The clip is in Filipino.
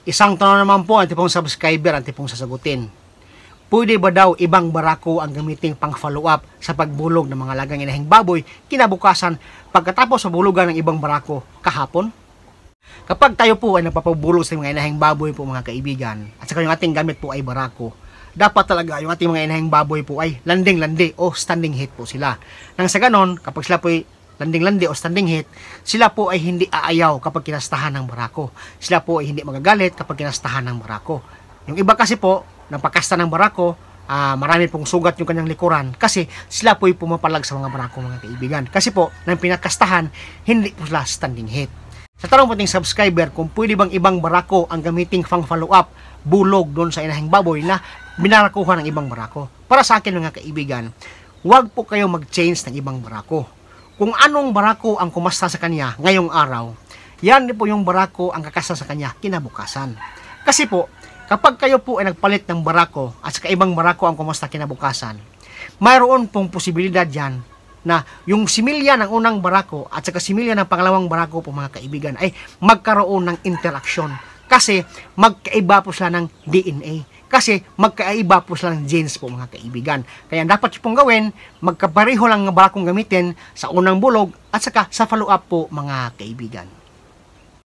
Isang tanong naman po ang tipong subscriber ang tipong sasagutin. Pwede ba daw ibang barako ang gamiting pang follow up sa pagbulog ng mga lagang inahing baboy kinabukasan pagkatapos sa bulugan ng ibang barako kahapon? Kapag tayo po ay napapabulog sa mga inahing baboy po mga kaibigan at saka yung ating gamit po ay barako, dapat talaga yung ating mga inahing baboy po ay landing-landi o standing heat po sila. Nang sa ganon, kapag sila po ay landing-landi o standing heat, sila po ay hindi aayaw kapag kinastahan ng barako. Sila po ay hindi magagalit kapag kinastahan ng barako. Yung iba kasi po, napakasta ng barako, marami pong sugat yung kanyang likuran kasi sila po ay pumapalag sa mga barako mga kaibigan. Kasi po, nang pinakastahan, hindi po sila standing heat. Sa tanong po ting subscriber kung pwede bang ibang barako ang gamiting pang follow up bulog doon sa inahing baboy na binarakuhan ng ibang barako. Para sa akin mga kaibigan, huwag po kayo mag-change ng ibang barako. Kung anong barako ang kumasta sa kanya ngayong araw, yan po yung barako ang kakasta sa kanya kinabukasan. Kasi po, kapag kayo po ay nagpalit ng barako at saka ibang barako ang kumasta kinabukasan, mayroon pong posibilidad yan na yung similya ng unang barako at saka similya ng pangalawang barako po mga kaibigan ay magkaroon ng interaction. Kasi magkaiba po sila ng DNA. Kasi magkaiba po sila ng genes po mga kaibigan. Kaya dapat pong gawin, magkapareho lang ng barakong gamitin sa unang bulog at saka sa follow up po mga kaibigan.